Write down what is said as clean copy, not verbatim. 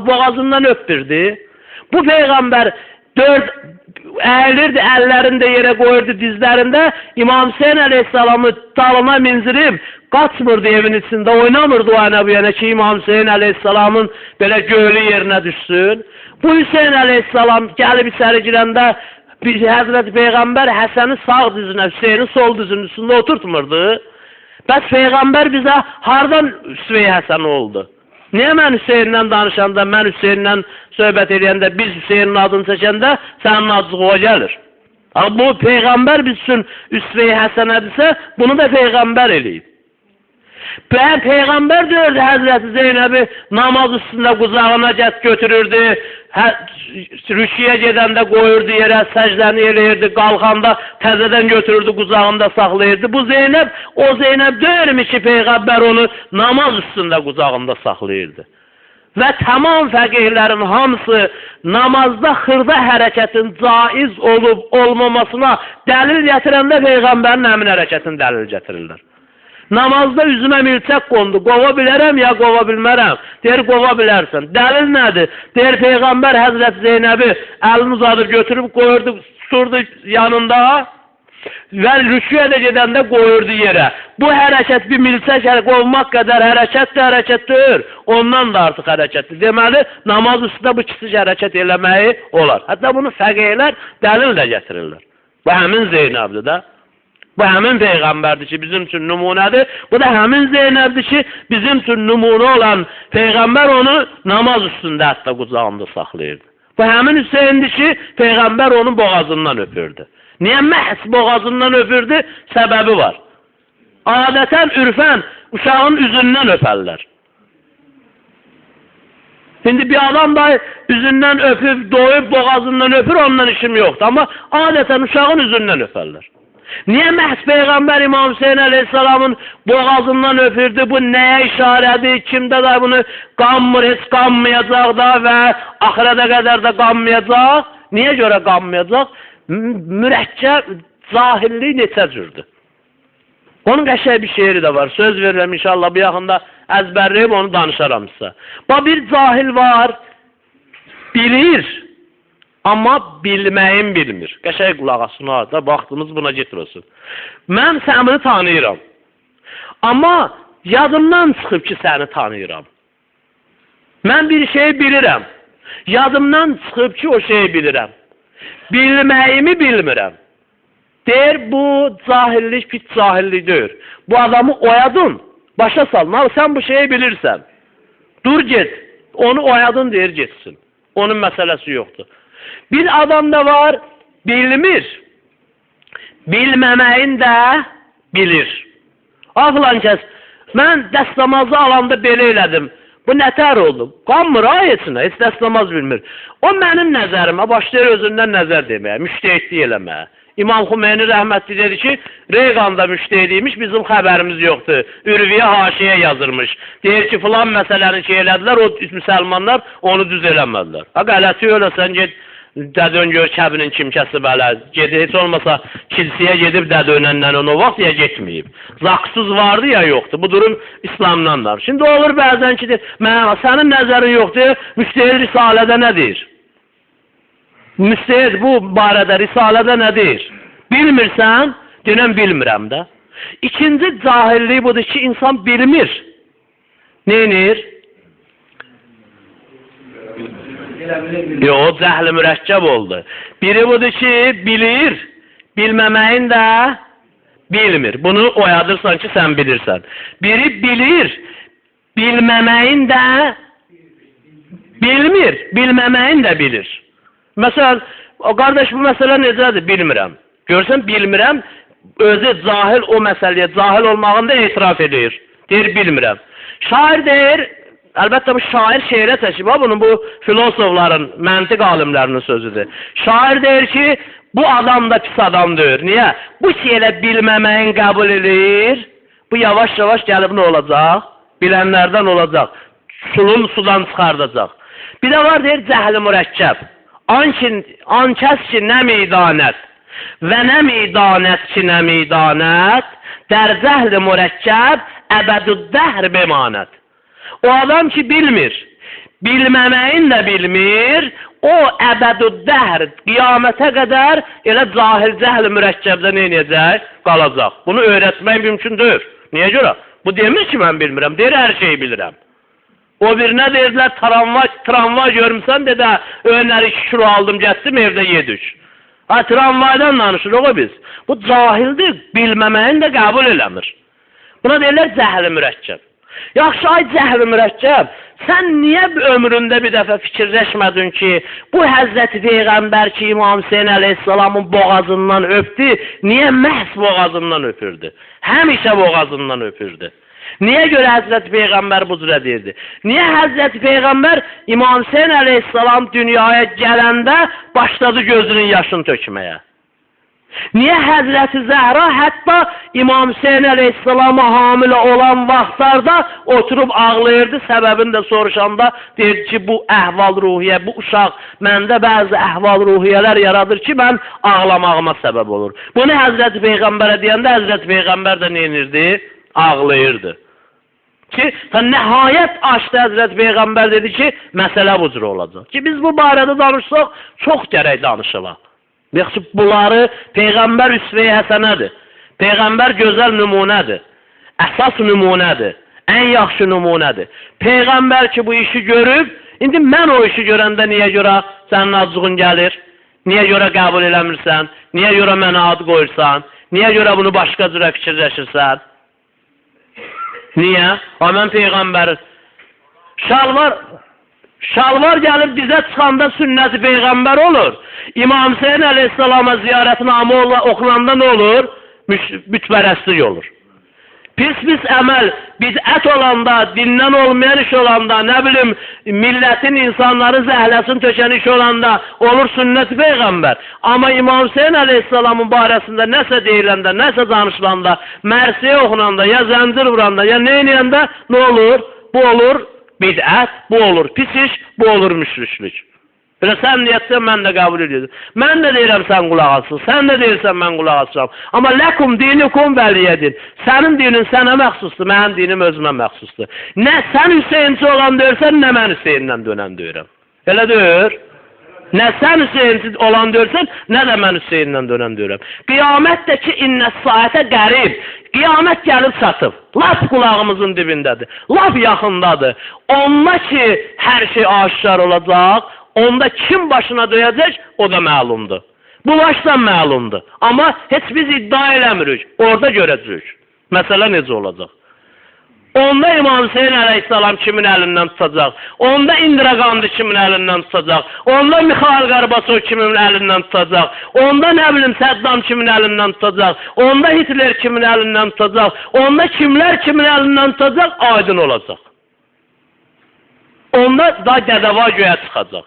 boğazından öptürdü. Bu peygamber əyilirdi, əllərini də yerə qoyurdu dizlərində. İmam Hüseyin əleyhissalamı dalına minzirib, qaçmırdı evin içində, oynamırdı o yana bu yana ki, İmam Hüseyin əleyhissalamın belə göğlü yerinə düşsün. Bu Hüseyin əleyhissalam gəlib içəri girəndə Həzrəti Peyğəmbər Həsəni sağ düzünə, Hüseyini sol düzünün üstündə oturtmurdu. Bəs Peyğəmbər bizə hardan Üsve-i Həsən oldu? Niyə mən Hüseyinlə danışanda, mən Hüseyinlə söhbət edəndə, biz Hüseyinin adını çəkəndə sənin adcığı o gəlir? Bu Peyğəmbər biz üçün Üsve-i Həsənədirsə, bunu da Peyğəmbər eləyib. Peyğəmbər deyirdi Həzrəti Zeynəbi namaz üstündə qucağına götürürdü, rüküyə gedəndə qoyurdu yerə, səcdəni eləyirdi, qalxanda təzədən götürürdü, qucağında saxlayırdı. Bu Zeynəb, o Zeynəb deyirmi ki, Peyğəmbər onu namaz üstündə qucağında saxlayırdı. Və tamam fəqihlərin hamısı namazda xırda hərəkətin caiz olub olmamasına dəlil gətirəndə Peyğəmbərin həmin hərəkətin dəlil gətirirlər. Namazda üzümə milçək qondu, qova bilərəm ya qova bilmərəm. Deyir, qova bilərsən. Dəlil nədir? Deyir, Peyğəmbər Həzrəti Zeynəbi əlini uzadır, götürüb qoyurdu, tuturdu yanında və rüküyə də gedəndə qoyurdu yerə. Bu hərəkət bir milçək qovmaq qədər hərəkət deyir. Ondan da artıq hərəkətdir. Deməli, namaz üstündə bu kiçik hərəkət eləməyi olar. Hətta bunu fəqihlər dəlil də gətirirlər. Bu həmin Zeynəbdir də. Bu həmin Peyğəmbərdir ki, bizim üçün nümunədir. Bu da həmin Zeynəbdir ki, bizim üçün nümunə olan Peyğəmbər onu namaz üstündə hətta qucağında saxlayırdı. Bu həmin Hüseyindir ki, Peyğəmbər onun boğazından öpürdü. Niyə məhz boğazından öpürdü? Səbəbi var. Adətən, ürfən, uşağın üzündən öpərlər. Şimdi bir adam da üzündən öpüb, doyub, boğazından öpür, ondan işim yoxdur. Amma adətən uşağın üzündən öpərlər. Niyə məhz Peyğəmbər İmam Hüseyin əleyhissalamın boğazından öpürdü? Bu nəyə işarədir? Kimdə də bunu qanmır, heç qanmayacaq da və axirədə qədər də qanmayacaq? Niyə görə qanmayacaq? Mürəkkəb, cahillik neçə cürdür? Onun qəşəng bir şeiri də var. Söz verirəm inşallah bu yaxında əzbərləyib onu danışaram sizə. Bir cahil var, bilir. Amma bilməyin bilmir. Qəşəng qulaq asın da, vaxtımız buna getirəsin. Mən səni tanıyıram. Amma yadımdan çıxıb ki, səni tanıyıram. Mən bir şey bilirəm. Yadımdan çıxıb ki, o şeyi bilirəm. Bilməyimi bilmirəm. Deyir, bu cahillik pis cahillik deyir. Bu adamı oyadın, başa salın. Sən bu şeyi bilirsən. Dur get. Onu oyadın deyir, getsin. Onun məsələsi yoxdur. Bir adam da var, bilmir. Bilməməyin də bilir. Ağlan kəs, mən dəstəmazı alanda belə elədim. Bu nətər oldu? Qanmır, ayəsinə, heç dəstəmaz bilmir. O mənim nəzərimə, başlayır özündən nəzər deməyə, müştəhidlik eləməyə. İmam Xümeyni rəhmətli dedi ki, Reyqanda müştəhidiymiş, bizim xəbərimiz yoxdur. Ürviyə haşiyə yazırmış. Deyir ki, filan məsələni ki elədilər, o müsəlmanlar onu düz eləmədilər. Qələti öləsən, get, dədön gör kəbinin kim kəsib ələ. Heç olmasa kilsiyə gedib dədönəndən o vaxt ya getməyib. Zaqsız vardı ya yoxdur. Bu durum İslamdandır. Şimdi olur bəzən ki, sənin nəzərin yoxdur, müştəhid risalədə nə deyir? Müstəhid bu barədə risalədə nə deyir? Bilmirsən, denən bilmirəm də. İkinci cahillik budur ki, insan bilmir. Neynir? Yox, cəhli mürəkkəb oldu. Biri budur ki, bilir, bilməməyin də bilmir. Bunu oyadırsan ki, sən bilirsən. Biri bilir, bilməməyin də bilmir, bilməməyin də bilir. Məsələn, qardaş bu məsələ necədir? Bilmirəm. Görsən, bilmirəm, özü cahil o məsələyə, cahil olmağında etiraf edir. Deyir, bilmirəm. Şair deyir, əlbəttə bu şair şeirə çəkib, bunun bu filosofların, məntiq alimlərinin sözüdür. Şair deyir ki, bu adam da pis adam deyir. Niyə? Bu şeylə bilməməyin qəbul edir. Bu yavaş-yavaş gəlib nə olacaq? Bilənlərdən olacaq. Sulun sudan çıxardacaq. Bir də var deyir, cəhli mürəkkəb. An kəs ki, nə meydanət və nə meydanət ki, nə meydanət, در جهل مرکب ابد الدهر بماند. O adam ki bilmir. bilməməyin də bilmir, o əbədüddəhr, qiyamətə qədər elə cahil cəhl mürəkkəbdə nə edəcək? Qalacaq. Bunu öyrətmək mümkündür. Niyə görə? Bu demir ki, mən bilmirəm, deyir, hər şeyi bilirəm. O birinə deyirdilər, tramvay görmüsən, dedə, önləri 2 kilo aldım, getdim, evdə yedik. Ha, tramvaydan danışırıq o biz. Bu cahildir, bilməməyin də qəbul eləmir. Buna deyirlər, cəhli mürəkkəb. Yaxşı, ay cəhli mürəkkəb, sən niyə ömründə bir dəfə fikirləşmədin ki, bu Həzrəti Peyğəmbər ki, İmam Hüseyin əleyhissalamın boğazından öpdü, niyə məhz boğazından öpürdü? Həmişə boğazından öpürdü. Niyə görə Həzrəti Peyğəmbər bu cürə deyirdi? Niyə Həzrəti Peyğəmbər İmam Hüseyin əleyhissalam dünyaya gələndə başladı gözünün yaşını tökməyə? Niyə Həzrəti Zəhra hətta İmam Hüseyin əleyhissalama hamilə olan vaxtlarda oturub ağlayırdı, səbəbini də soruşanda deyirdi ki, bu əhval-ruhiyyə, bu uşaq məndə bəzi əhval-ruhiyyələr yaradır ki, mən ağlamağıma səbəb olur. Bunu Həzrəti Peyğəmbərə deyəndə Həzrəti Peyğəmbər də neyinirdi? Ağlayırdı. Ki, nəhayət açdı Həzrəti Peyğəmbər dedi ki, məsələ bu cür olacaq. Ki, biz bu barədə danışsaq, çox gərək danışılaq. Yaxşı, bunları Peyğəmbər üsve-i həsənədir. Peyğəmbər gözəl nümunədir. Əsas nümunədir. Ən yaxşı nümunədir. Peyğəmbər ki, bu işi görüb, indi mən o işi görəndə niyə görə sənin acığın gəlir? Niyə görə qəbul eləmirsən? Niyə görə mənə ad qoyursan? Niyə görə bunu başqa cürə fikirləşirsən? Niyə? Mən Peyğəmbərin. Şalvar gəlib bizə çıxanda sünnəti Peyğəmbər olur. İmam Hüseyin əleyhissalama ziyarətinamə oxunanda nə olur? Bütpərəstlik olur. Pis əməl, bidət olanda, dindən olmayan iş olanda, nə bilim, millətin, insanların zəhləsin tökən iş olanda olur sünnəti Peyğəmbər. Amma İmam Hüseyin əleyhissalamın barəsində nəsə deyiləndə, nəsə danışılanda, mərsiyə oxunanda, ya zəncir vuranda, ya neynəyəndə nə olur? Bu olur bidət, bu olur pis iş, bu olur müşriklik. Belə sən niyyətsən, mən də qəbul edirəm. Mən də deyirəm, sən qulaq asın. Sən də deyirsən, mən qulaq asacağım. Amma ləkum dinikum vəliyədin. Sənin dinin sənə məxsusdur, mənim dinim özümə məxsusdur. Nə sən Hüseyinci olan deyirsən, nə mən Hüseyindən dönən deyirəm. Elə deyir. Nə sən Hüseyinci olan deyirsən, nə də mən Hüseyindən dönən deyirəm. Qiyamət də ki, innəs saətə qərib. Qiyamət gəlib çatıb. Lap qulağımızın dibindədir. Lap yaxındadır. Onda ki, hər şey aşkar olacaq. Onda kim başına döyəcək, o da məlumdur. Bu başdan məlumdur. Amma heç biz iddia eləmirik. Orada görəcəyik. Məsələ necə olacaq? Onda İmam Hüseyin əleyhissalam kimin əlindən tutacaq? Onda İndira Gandhi kimin əlindən tutacaq? Onda Mikhail Gorbaçov kimin əlindən tutacaq? Onda nə bilim Səddam kimin əlindən tutacaq? Onda Hitler kimin əlindən tutacaq? Onda kimlər kimin əlindən tutacaq? Aydın olacaq. Onda da qədəva göyə çıxacaq.